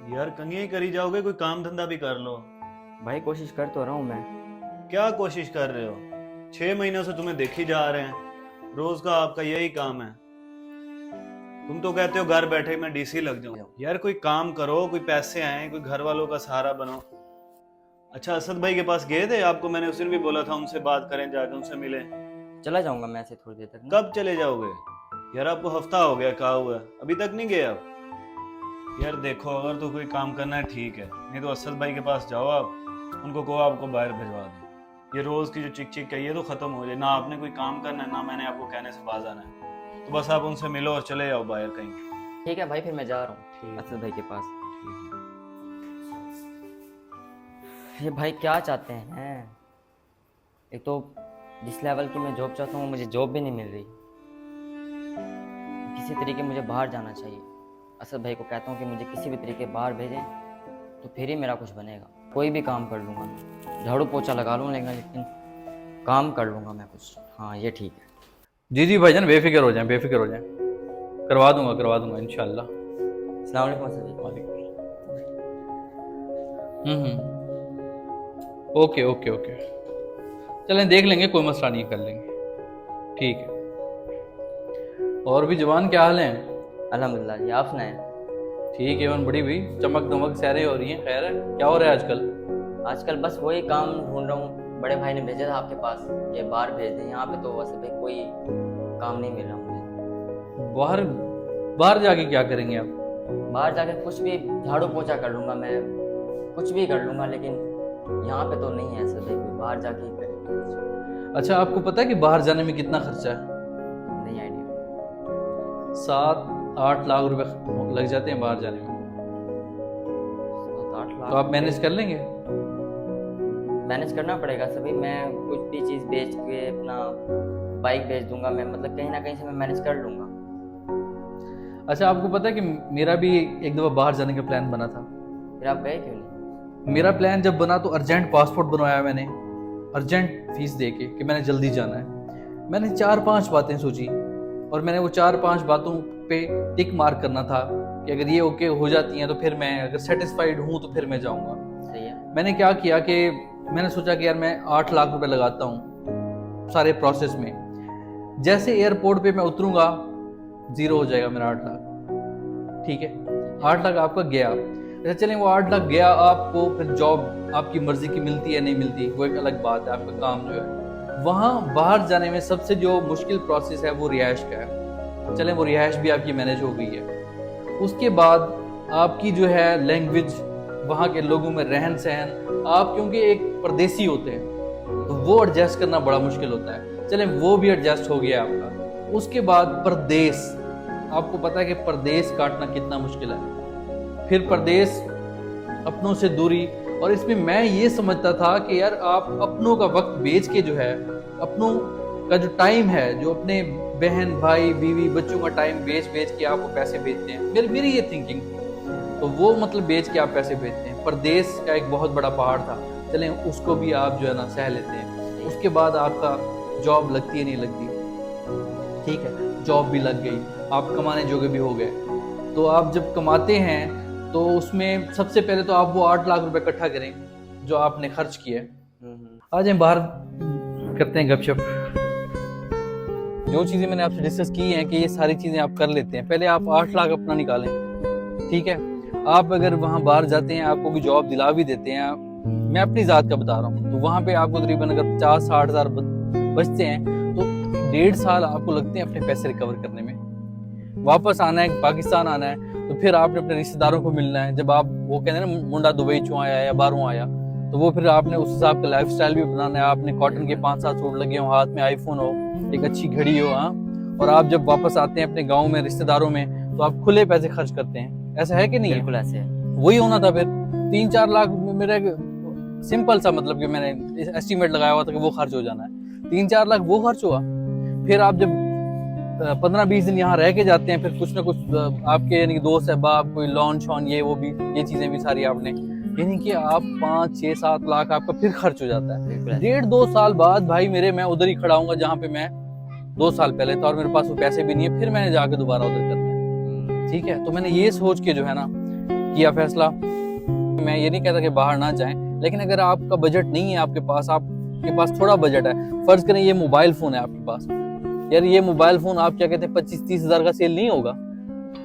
यार कंघी ही करी जाओगे, कोई काम धंधा भी कर लो। भाई कोशिश कर तो रहा हूँ मैं। क्या कोशिश कर रहे हो? 6 महीनों से तुम्हें देख ही जा रहे हैं, रोज का आपका यही काम है। तुम तो कहते हो घर बैठे मैं डीसी लग जाऊं। यार कोई काम करो, कोई पैसे आए, कोई घर वालों का सहारा बनो। अच्छा असद भाई के पास गए थे? आपको मैंने उस दिन भी बोला था उनसे बात करें, जाकर उनसे मिले। चला जाऊंगा मैं ऐसे थोड़ी देर तक ना। कब चले जाओगे? यार आपको हफ्ता हो गया कहा हुआ है, अभी तक नहीं गए आप। यार देखो, अगर तो कोई काम करना है ठीक है, नहीं तो असद भाई के पास जाओ आप, उनको कहो आपको बाहर भिजवा दें। ये रोज की जो चिक चिक है ये तो खत्म हो जाए ना। आपने कोई काम करना है ना मैंने आपको कहने से बाज आना है, तो बस आप उनसे मिलो और चले जाओ बाहर कहीं। ठीक है भाई, फिर मैं जा रहा ठीक हूँ है। असद भाई के पास। ठीक है। ये भाई क्या चाहते हैं? एक तो जिस लेवल की मैं जॉब चाहता हूँ मुझे जॉब भी नहीं मिल रही। किसी तरीके मुझे बाहर जाना चाहिए। असद भाई को कहता हूँ कि मुझे किसी भी तरीके बाहर भेजें, तो फिर ही मेरा कुछ बनेगा। कोई भी काम कर लूँगा मैं, झाड़ू पोछा लगा लूँ, लेकिन काम कर लूँगा मैं कुछ। हाँ ये ठीक है। जी जी भाईजान, बेफिक्र हो जाएं, बेफिक्र हो जाएं। करवा दूंगा इंशाल्लाह। अस्सलाम वालेकुम असद भाई। ओके ओके ओके, चलें देख लेंगे, कोई मसला नहीं, कर लेंगे। ठीक है। और भी जवान, क्या हाल है? अल्हम्दुलिल्लाह जी, आप सुनाएं। ठीक है, बड़ी हुई चमक दमक सैरें हो रही हैं। खैर है, क्या हो रहा है आजकल? आजकल बस वही काम ढूंढ रहा हूँ। बड़े भाई ने भेजा था आपके पास कि बाहर भेज दें। यहाँ पे तो वैसे भाई कोई काम नहीं मिल रहा मुझे। बाहर बाहर जाके क्या करेंगे आप? बाहर जाकर कुछ भी झाड़ू पोछा कर लूँगा मैं, कुछ भी कर लूँगा, लेकिन यहाँ पे तो नहीं है ऐसा भाई, कोई बाहर जाके ही करे। अच्छा, आपको पता है कि बाहर जाने में कितना खर्चा है? नहीं आइडिया। 7-8 लाख रुपए लग जाते हैं बाहर जाने में। 7-8 तो लाख आप मैनेज कर लेंगे? मैनेज करना पड़ेगा सभी। मैं कुछ भी चीज़ बेच के अपना बाइक बेच दूंगा मैं, मतलब कहीं ना कहीं से मैं मैनेज कर लूँगा। अच्छा, आपको पता है कि मेरा भी एक दफ़ा बाहर जाने का प्लान बना था। फिर आप गए क्यों नहीं? मेरा प्लान जब बना तो अर्जेंट पासपोर्ट बनवाया मैंने, अर्जेंट फीस दे के कि मैंने जल्दी जाना है। मैंने 4-5 बातें सोची और मैंने वो 4-5 बातों पे टिक मार्क करना था कि अगर ये ओके हो जाती हैं तो फिर मैं, अगर सेटिस्फाइड हूँ तो फिर मैं जाऊँगा। सही है। मैंने क्या किया कि मैंने सोचा कि यार मैं 8 लाख रुपए लगाता हूँ सारे प्रोसेस में। जैसे एयरपोर्ट पे मैं उतरूंगा, जीरो हो जाएगा मेरा 8 लाख। ठीक है, 8 लाख आपका गया। अच्छा चलें, वो 8 लाख गया, आपको फिर जॉब आपकी मर्जी की मिलती है नहीं मिलती वो एक अलग बात है, आपका काम जो है। वहाँ बाहर जाने में सबसे जो मुश्किल प्रोसेस है वो रिहाइश का है। चलें, वो रिहाइश भी आपकी मैनेज हो गई है। उसके बाद आपकी जो है लैंग्वेज, वहाँ के लोगों में रहन सहन, आप क्योंकि एक परदेसी होते हैं तो वो एडजस्ट करना बड़ा मुश्किल होता है। चलें, वो भी एडजस्ट हो गया आपका। उसके बाद परदेश, आपको पता है कि परदेश काटना कितना मुश्किल है। फिर परदेश, अपनों से दूरी। और इसमें मैं ये समझता था कि यार आप अपनों का वक्त बेच के जो है, अपनों का जो टाइम है, जो अपने बहन भाई बीवी बच्चों का टाइम बेच बेच के आप वो पैसे बेचते हैं। मेरी ये थिंकिंग, तो वो मतलब बेच के आप पैसे बेचते हैं। परदेश का एक बहुत बड़ा पहाड़ था, चलें उसको भी आप जो है ना सह लेते हैं। उसके बाद आपका जॉब लगती है नहीं लगती, ठीक है, जॉब भी लग गई, आप कमाने जोगे भी हो गए। तो आप जब कमाते हैं तो उसमें सबसे पहले तो आप वो 8 लाख रुपए इकट्ठा करें जो आपने खर्च किया है। आ जाए बाहर करते हैं गपशप। जो चीज़ें मैंने आपसे डिस्कस की हैं कि ये सारी चीज़ें आप कर लेते हैं। पहले आप 8 लाख अपना निकालें, ठीक है। आप अगर वहाँ बाहर जाते हैं, आपको कोई जॉब दिला भी देते हैं, मैं अपनी ज़ात का बता रहा हूँ, तो वहाँ पे आपको तकरीबन अगर 50-60 हज़ार बचते हैं तो 1.5 साल आपको लगते हैं अपने पैसे रिकवर करने में। वापस आना है, पाकिस्तान आना है, तो फिर आपने अपने रिश्तेदारों को मिलना है। जब आप वो कहते हैं ना मुंडा दुबई चो आया या बाहरों आया, तो वो फिर आपने उस हिसाब का लाइफ स्टाइल भी बनाना है। आपने कॉटन के 5-7 सूट लगे हो, हाथ में आईफोन हो, एक अच्छी घड़ी हो, हाँ। और आप जब वापस आते हैं अपने गाँव में रिश्तेदारों में, तो आप खुले पैसे खर्च करते हैं। ऐसा है कि नहीं? बिल्कुल ऐसे है। वही होना था। फिर 3-4 लाख मेरा सिंपल सा, मतलब कि मैंने एस्टिमेट लगाया हुआ था कि वो खर्च हो जाना है। 3-4 लाख वो खर्च हुआ। फिर आप जब 15-20 दिन यहाँ रह के जाते हैं, फिर कुछ ना कुछ आपके यानी दोस्त अहबाब, कोई लॉन शॉन, ये वो भी, ये चीज़ें भी सारी आपने, यानी कि आप 5-6-7 लाख आपका फिर खर्च हो जाता है। 1.5-2 साल बाद भाई मेरे, मैं उधर ही खड़ा हूँगा जहाँ पे मैं 2 साल पहले था, और मेरे पास वो पैसे भी नहीं है, फिर मैंने जाके दोबारा उधर करना है। ठीक है, तो मैंने ये सोच के जो है ना किया फैसला। मैं ये नहीं कहता कि बाहर ना जाएं, लेकिन अगर आपका बजट नहीं है, आपके पास थोड़ा बजट है, फर्ज करें ये मोबाइल फ़ोन है आपके पास, यार ये मोबाइल फ़ोन आप क्या कहते हैं 25-30 हज़ार का सेल नहीं होगा,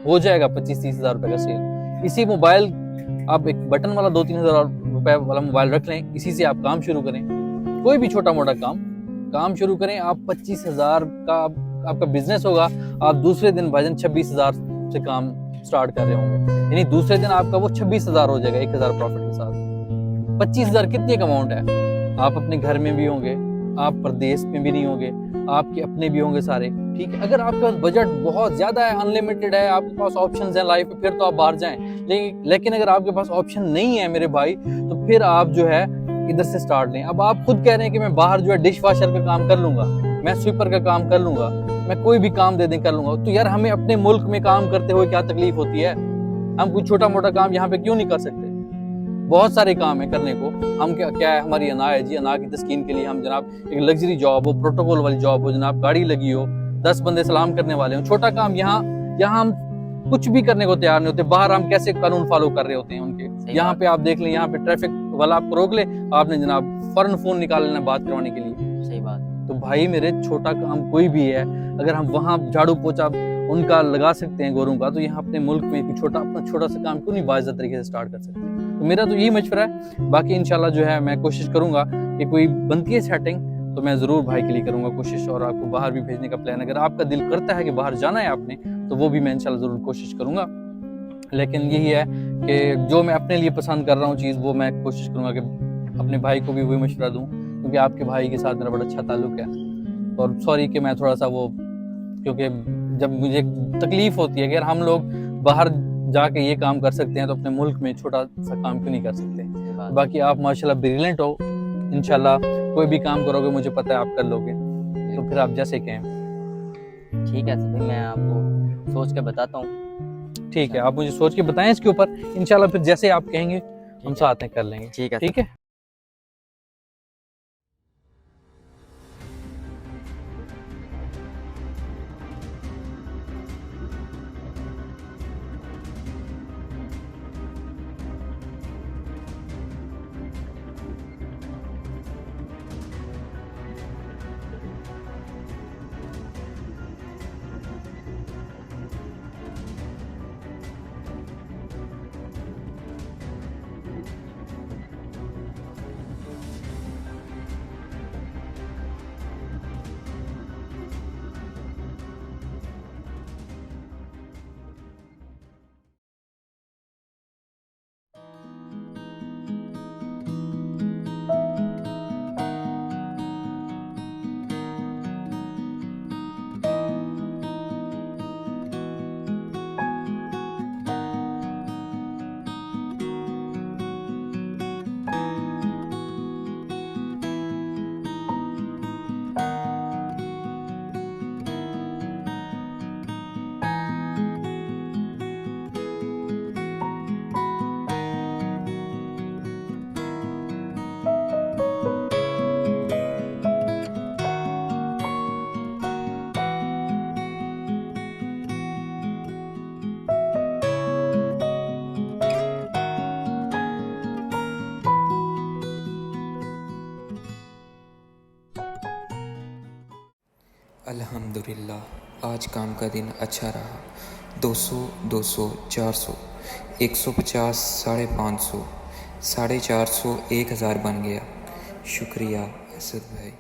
हो जाएगा 25-30 हज़ार रुपये का सेल। इसी मोबाइल आप एक बटन वाला 2-3 हज़ार रुपये वाला मोबाइल रख लें, इसी से आप काम शुरू करें, कोई भी छोटा मोटा काम शुरू करें। आप 25 हज़ार का आपका बिजनेस होगा, आप दूसरे दिन भाईजान 26 हज़ार से काम स्टार्ट कर रहे होंगे, यानी दूसरे दिन आपका वो 26 हज़ार हो जाएगा 1 हज़ार प्रॉफिट के साथ। 25 हज़ार कितनी एक अमाउंट है, आप अपने घर में भी होंगे, आप प्रदेश में भी नहीं होंगे, आपके अपने भी होंगे सारे, ठीक है। अगर आपके पास बजट बहुत ज्यादा है, अनलिमिटेड है, आपके पास ऑप्शंस हैं लाइफ में, फिर तो आप बाहर जाएं। लेकिन अगर आपके पास ऑप्शन नहीं है मेरे भाई, तो फिर आप जो है इधर से स्टार्ट लें। अब आप खुद कह रहे हैं कि मैं बाहर जो है डिश वॉशर का काम कर लूंगा, मैं स्वीपर का काम कर लूंगा, मैं कोई भी काम दे दें कर लूंगा, तो यार हमें अपने मुल्क में काम करते हुए क्या तकलीफ होती है? हम कोई छोटा मोटा काम यहाँ पे क्यों नहीं कर सकते? बहुत सारे काम है करने को। हम क्या है, हमारी अना है जी, अना की तस्कीन के लिए हम जनाब एक लग्जरी जॉब हो, प्रोटोकॉल वाली जॉब हो, जनाब गाड़ी लगी हो, 10 बंदे सलाम करने वाले हो, छोटा काम यहाँ हम कुछ भी करने को तैयार नहीं होते। बाहर हम कैसे कानून फॉलो कर रहे होते हैं उनके। यहाँ पे आप देख लें, यहाँ पे ट्रैफिक वाला आपको रोक ले, आपने जनाब फौरन फोन निकाल लेना बात करवाने के लिए। सही बात। तो भाई मेरे छोटा काम कोई भी है, अगर हम वहाँ झाड़ू पोछा उनका लगा सकते हैं गोरों का, तो यहाँ अपने मुल्क में अपना छोटा सा काम क्यों नहीं बाइज्जत तरीके से स्टार्ट कर सकते हैं? तो मेरा तो यही मशवरा है। बाकी इंशाल्लाह जो है मैं कोशिश करूंगा कि कोई बनती है सेटिंग तो मैं ज़रूर भाई के लिए करूंगा कोशिश, और आपको बाहर भी भेजने का प्लान, अगर आपका दिल करता है कि बाहर जाना है आपने, तो वो भी मैं इंशाल्लाह ज़रूर कोशिश करूंगा। लेकिन यही है कि जो मैं अपने लिए पसंद कर रहा हूँ चीज़, वो मैं कोशिश करूँगा कि अपने भाई को भी वही मशवरा दूँ, क्योंकि आपके भाई के साथ मेरा बड़ा अच्छा ताल्लुक है। और सॉरी कि मैं थोड़ा सा वो, क्योंकि जब मुझे तकलीफ़ होती है कि यार हम लोग बाहर जाके ये काम कर सकते हैं तो अपने मुल्क में छोटा सा काम क्यों नहीं कर सकते। बाकी आप माशाल्लाह ब्रिलियंट हो, इंशाल्लाह कोई भी काम करोगे मुझे पता है आप कर लोगे, तो फिर आप जैसे कहें। ठीक है सभी, मैं आपको सोच के बताता हूँ। ठीक है, आप मुझे सोच के बताएं इसके ऊपर, इंशाल्लाह फिर जैसे आप कहेंगे हम साथ में कर लेंगे। ठीक है, ठीक है। अल्हम्दुलिल्लाह आज काम का दिन अच्छा रहा। 200, 200, 400, 150, 550, 450, 1000 बन गया। शुक्रिया असद भाई।